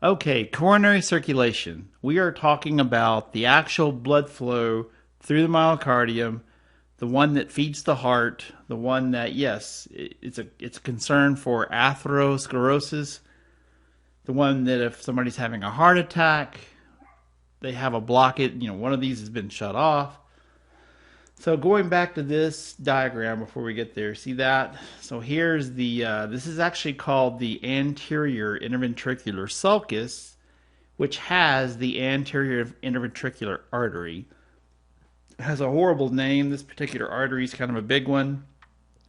Okay, coronary circulation. We are talking about the actual blood flow through the myocardium, the one that feeds the heart, the one that, yes, it's a concern for atherosclerosis, the one that if somebody's having a heart attack, they have a blockage, one of these has been shut off. So going back to this diagram before we get there, see that? So here's the, this is actually called the anterior interventricular sulcus, which has the anterior interventricular artery. It has a horrible name. This particular artery is kind of a big one.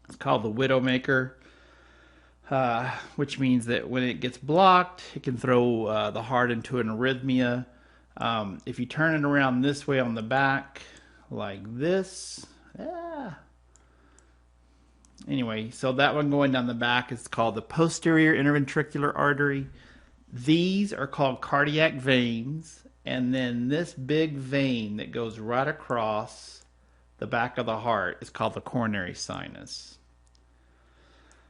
It's called the Widowmaker, which means that when it gets blocked, it can throw the heart into an arrhythmia. If you turn it around this way on the back, like this. Anyway, so that one going down the back is called the posterior interventricular artery. These are called cardiac veins, and then this big vein that goes right across the back of the heart is called the coronary sinus.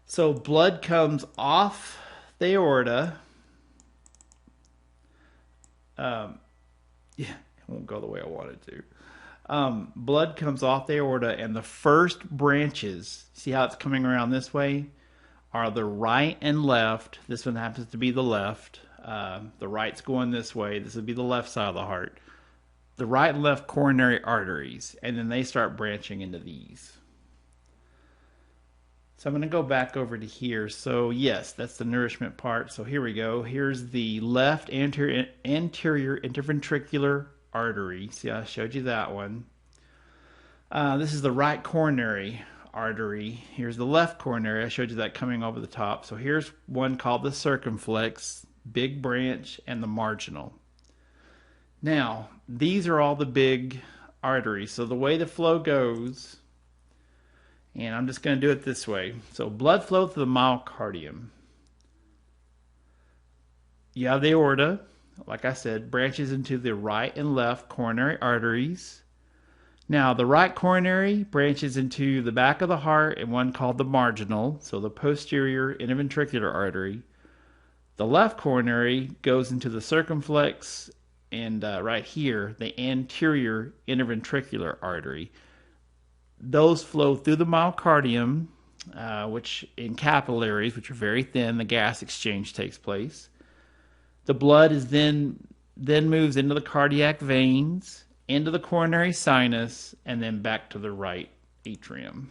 So blood comes off the aorta. It won't go the way I want it to. Blood comes off the aorta, and the first branches, see how it's coming around this way, are the right and left. This one happens to be the left. The right's going this way. This would be the left side of the heart. The right and left coronary arteries, and then they start branching into these. So I'm going to go back over to here. So yes, that's the nourishment part. So here we go. Here's the left anterior interventricular artery. See, I showed you that one. This is the right coronary artery. Here's the left coronary. I showed you that coming over the top. So here's one called the circumflex, big branch, and the marginal. Now, these are all the big arteries. So the way the flow goes, and I'm just going to do it this way. So blood flow through the myocardium. You have the aorta, like I said, branches into the right and left coronary arteries. Now, the right coronary branches into the back of the heart and one called the marginal, so the posterior interventricular artery. The left coronary goes into the circumflex and right here, the anterior interventricular artery. Those flow through the myocardium, which in capillaries, which are very thin, the gas exchange takes place. The blood is then moves into the cardiac veins, into the coronary sinus, and then back to the right atrium.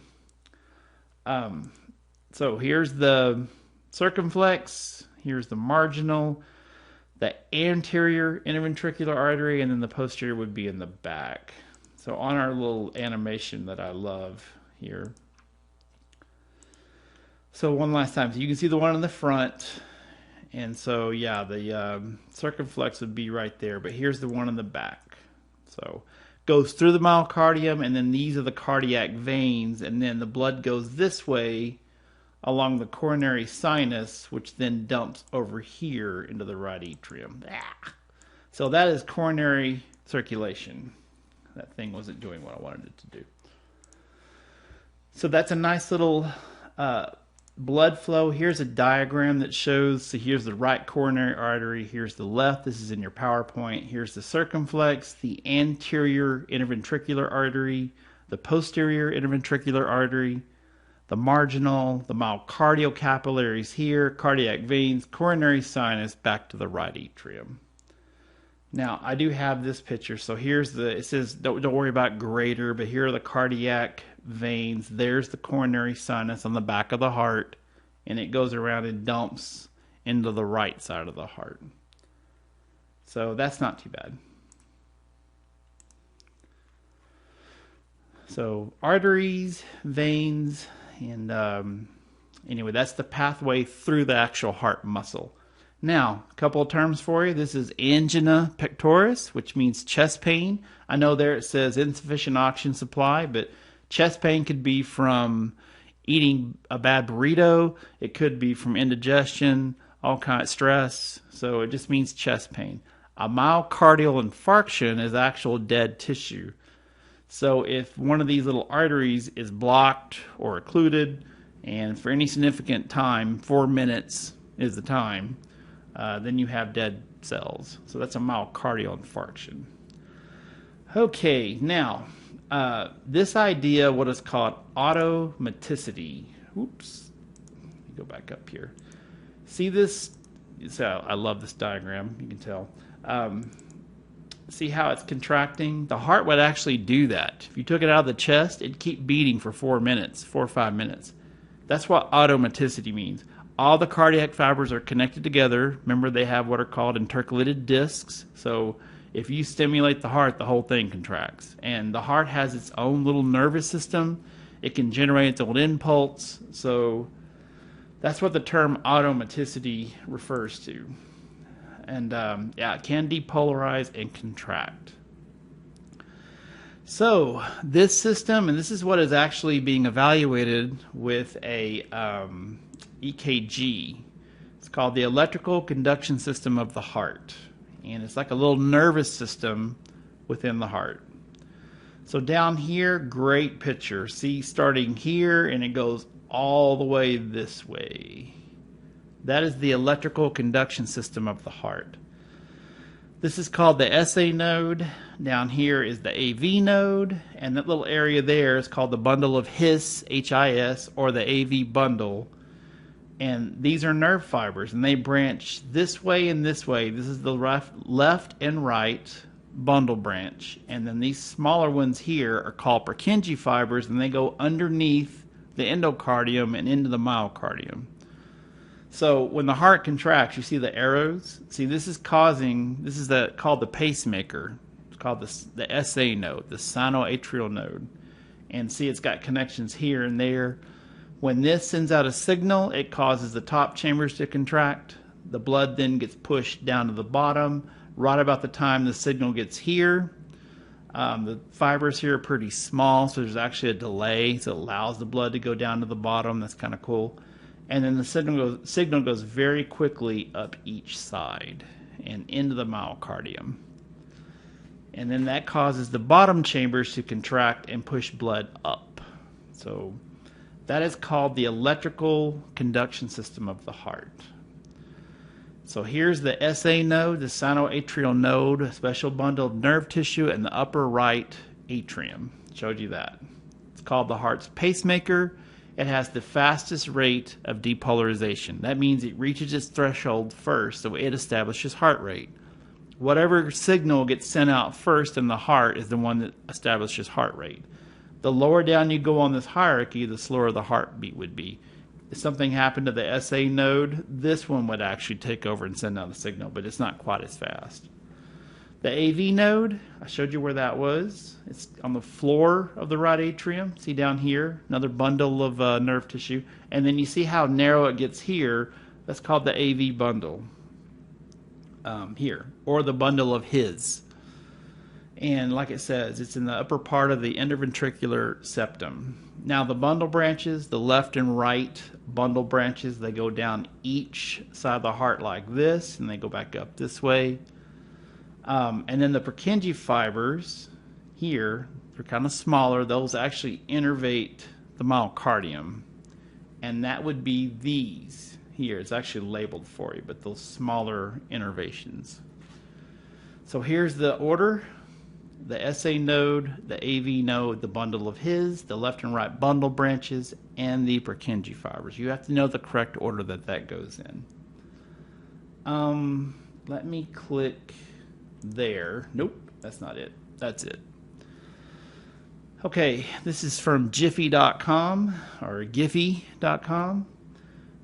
So here's the circumflex, here's the marginal, the anterior interventricular artery, and then the posterior would be in the back. So on our little animation that I love here. So one last time. So you can see the one in the front. And so, yeah, the circumflex would be right there. But here's the one in the back. So goes through the myocardium, and then these are the cardiac veins. And then the blood goes this way along the coronary sinus, which then dumps over here into the right atrium. So that is coronary circulation. That thing wasn't doing what I wanted it to do. So that's a nice little blood flow. Here's a diagram that shows, so here's the right coronary artery, here's the left, this is in your PowerPoint, here's the circumflex, the anterior interventricular artery, the posterior interventricular artery, the marginal, the myocardial capillaries here, cardiac veins, coronary sinus, back to the right atrium. Now, I do have this picture, so here's the, it says, don't worry about greater, but here are the cardiac veins. There's the coronary sinus on the back of the heart, and it goes around and dumps into the right side of the heart. So that's not too bad. So arteries, veins, and anyway, that's the pathway through the actual heart muscle. Now, a couple of terms for you. This is angina pectoris, which means chest pain. I know there it says insufficient oxygen supply, but chest pain could be from eating a bad burrito. It could be from indigestion, all kind of stress. So it just means chest pain. A myocardial infarction is actual dead tissue. So if one of these little arteries is blocked or occluded, and for any significant time, 4 minutes is the time, then you have dead cells. So that's a myocardial infarction. Okay, now, this idea, what is called automaticity. Oops. Let me go back up here. See this? So I love this diagram. You can tell. See how it's contracting? The heart would actually do that. If you took it out of the chest, it'd keep beating for 4 or 5 minutes. That's what automaticity means. All the cardiac fibers are connected together. Remember, they have what are called intercalated discs. So if you stimulate the heart, the whole thing contracts. And the heart has its own little nervous system. It can generate its own impulse. So that's what the term automaticity refers to. And yeah, it can depolarize and contract. So this system, and this is what is actually being evaluated with a EKG. It's called the electrical conduction system of the heart. And it's like a little nervous system within the heart. So down here, great picture. See, starting here, and it goes all the way this way. That is the electrical conduction system of the heart. This is called the SA node. Down here is the AV node, and that little area there is called the bundle of His, H-I-S, or the AV bundle. And these are nerve fibers, and they branch this way and this way. This is the left and right bundle branch. And then these smaller ones here are called Purkinje fibers, and they go underneath the endocardium and into the myocardium. So when the heart contracts, you see the arrows? See, this is called the pacemaker. It's called the SA node, the sinoatrial node. And see, it's got connections here and there. When this sends out a signal, it causes the top chambers to contract. The blood then gets pushed down to the bottom. Right about the time the signal gets here, the fibers here are pretty small, so there's actually a delay, so it allows the blood to go down to the bottom. That's kind of cool. And then the signal goes very quickly up each side and into the myocardium. And then that causes the bottom chambers to contract and push blood up. So that is called the electrical conduction system of the heart. So here's the SA node, the sinoatrial node, a special bundle of nerve tissue in the upper right atrium. Showed you that. It's called the heart's pacemaker. It has the fastest rate of depolarization. That means it reaches its threshold first, so it establishes heart rate. Whatever signal gets sent out first in the heart is the one that establishes heart rate. The lower down you go on this hierarchy, the slower the heartbeat would be. If something happened to the SA node, this one would actually take over and send out a signal, but it's not quite as fast. The AV node, I showed you where that was. It's on the floor of the right atrium. See down here, another bundle of nerve tissue. And then you see how narrow it gets here. That's called the AV bundle here, or the bundle of His. And like it says, it's in the upper part of the interventricular septum. Now the bundle branches, the left and right bundle branches, they go down each side of the heart like this, and they go back up this way. And then the Purkinje fibers here, they're kind of smaller. Those actually innervate the myocardium. And that would be these here. It's actually labeled for you, but those smaller innervations. So here's the order. The SA node, the AV node, the bundle of His, the left and right bundle branches, and the Purkinje fibers. You have to know the correct order that goes in. Let me click there. Nope, that's not it. That's it. Okay, this is from Jiffy.com or Giphy.com.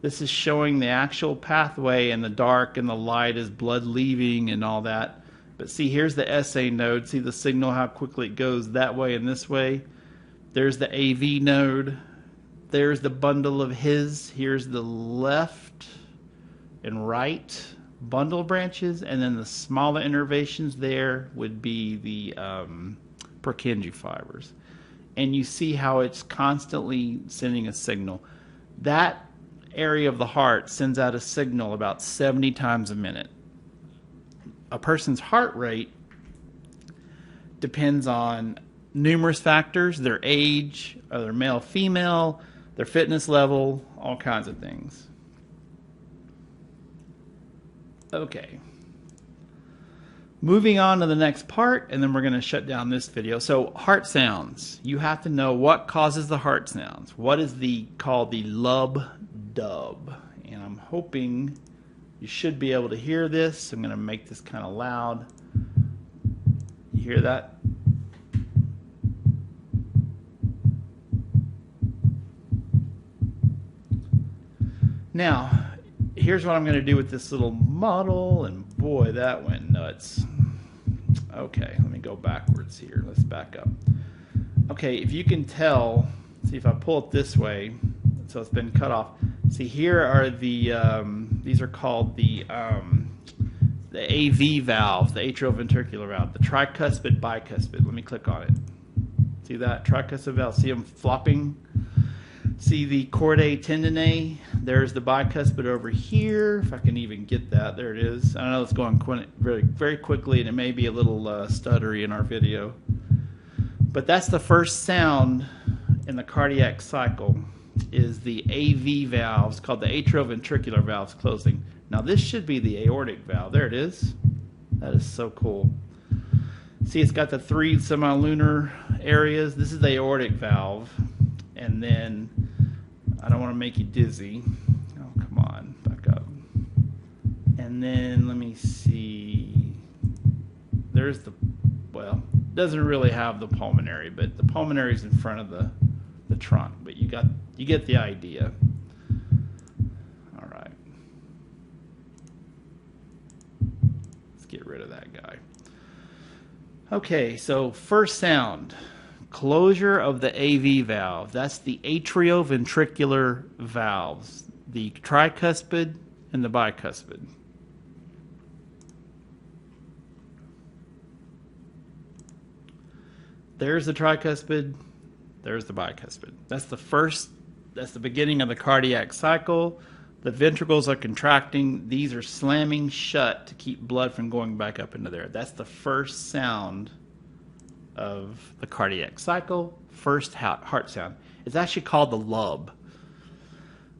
This is showing the actual pathway, and the dark and the light is blood leaving and all that. But see, here's the SA node. See the signal, how quickly it goes that way and this way. There's the AV node. There's the bundle of His. Here's the left and right bundle branches. And then the smaller innervations there would be the Purkinje fibers. And you see how it's constantly sending a signal. That area of the heart sends out a signal about 70 times a minute. A person's heart rate depends on numerous factors, their age, their male, female, their fitness level, all kinds of things. Okay. Moving on to the next part, and then we're going to shut down this video. So heart sounds. You have to know what causes the heart sounds. What is called the lub-dub? And I'm hoping you should be able to hear this. I'm going to make this kind of loud. You hear that? Now, here's what I'm going to do with this little model, and boy, that went nuts. Okay, let me go backwards here. Let's back up. Okay, if you can tell, see if I pull it this way, so it's been cut off. See, here are these are called the AV valve, the atrioventricular valve, the tricuspid, bicuspid. Let me click on it. See that tricuspid valve? See them flopping? See the chordae tendineae? There's the bicuspid over here. If I can even get that, there it is. I know it's going very, very quickly, and it may be a little stuttery in our video. But that's the first sound in the cardiac cycle, is the AV valves, called the atrioventricular valves closing. Now this should be the aortic valve. There it is. That is so cool. See, it's got the 3 semilunar areas. This is the aortic valve. And then, I don't want to make you dizzy. Oh, come on, back up. And then, let me see. There's the, well, doesn't really have the pulmonary, but the pulmonary is in front of the trunk. But you get the idea. All right. Let's get rid of that guy. Okay, so first sound. Closure of the AV valve. That's the atrioventricular valves, the tricuspid and the bicuspid. There's the tricuspid, there's the bicuspid. That's the beginning of the cardiac cycle. The ventricles are contracting. These are slamming shut to keep blood from going back up into there. That's the first sound of the cardiac cycle, first heart sound. It's actually called the lub.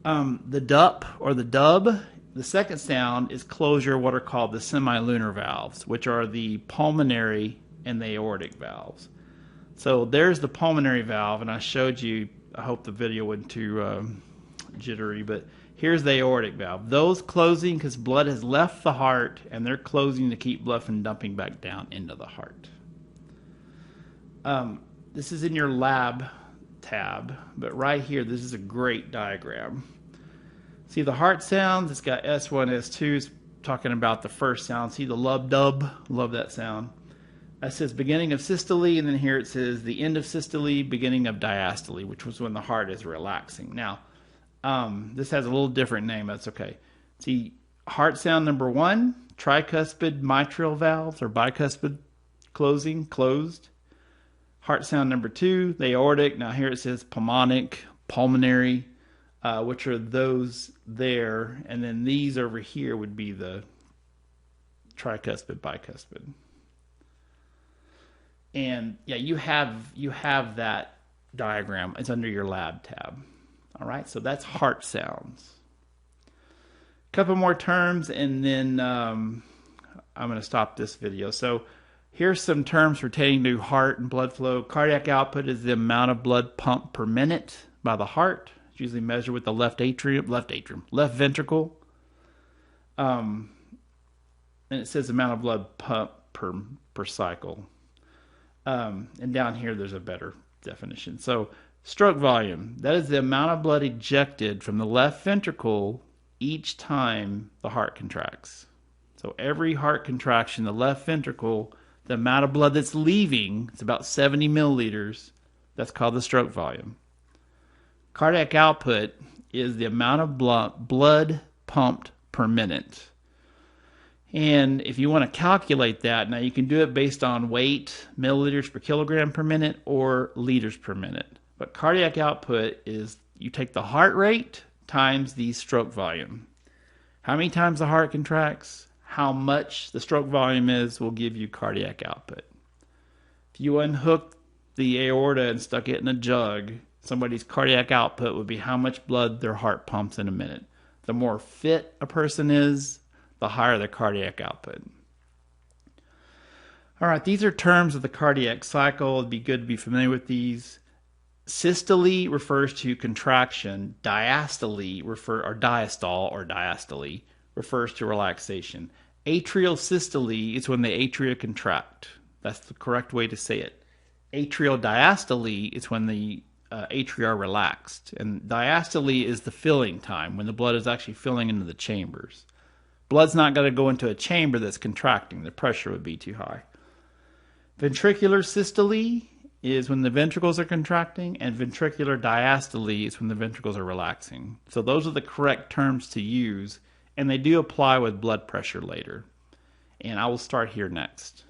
The dup or the dub, the second sound is closure, what are called the semilunar valves, which are the pulmonary and the aortic valves. So there's the pulmonary valve, and I showed you, I hope the video wasn't too jittery, but here's the aortic valve. Those closing because blood has left the heart, and they're closing to keep blood from dumping back down into the heart. This is in your lab tab, but right here, this is a great diagram. See the heart sounds, it's got S1, S2, it's talking about the first sound. See the lub-dub, love that sound. That says beginning of systole, and then here it says the end of systole, beginning of diastole, which was when the heart is relaxing. Now, this has a little different name, that's okay. See, heart sound number 1, tricuspid mitral valves, or bicuspid closing, closed. Heart sound number 2, the aortic. Now here it says pulmonic, pulmonary, which are those there. And then these over here would be the tricuspid, bicuspid. And yeah, you have that diagram. It's under your lab tab. All right, so that's heart sounds. A couple more terms, and then I'm going to stop this video. So here's some terms pertaining to heart and blood flow. Cardiac output is the amount of blood pumped per minute by the heart. It's usually measured with the left ventricle. And it says amount of blood pumped per cycle. And down here, there's a better definition. So stroke volume, that is the amount of blood ejected from the left ventricle each time the heart contracts. So every heart contraction, the left ventricle, the amount of blood that's leaving, it's about 70 milliliters. That's called the stroke volume. Cardiac output is the amount of blood pumped per minute. And if you want to calculate that, now you can do it based on weight, milliliters per kilogram per minute, or liters per minute. But cardiac output is you take the heart rate times the stroke volume. How many times the heart contracts, how much the stroke volume is, will give you cardiac output. If you unhooked the aorta and stuck it in a jug, somebody's cardiac output would be how much blood their heart pumps in a minute. The more fit a person is, the higher the cardiac output. All right, these are terms of the cardiac cycle. It'd be good to be familiar with these. Systole refers to contraction. Diastole or diastole refers to relaxation. Atrial systole is when the atria contract. That's the correct way to say it. Atrial diastole is when the atria are relaxed. And diastole is the filling time, when the blood is actually filling into the chambers. Blood's not going to go into a chamber that's contracting. The pressure would be too high. Ventricular systole is when the ventricles are contracting, and ventricular diastole is when the ventricles are relaxing. So those are the correct terms to use, and they do apply with blood pressure later. And I will start here next.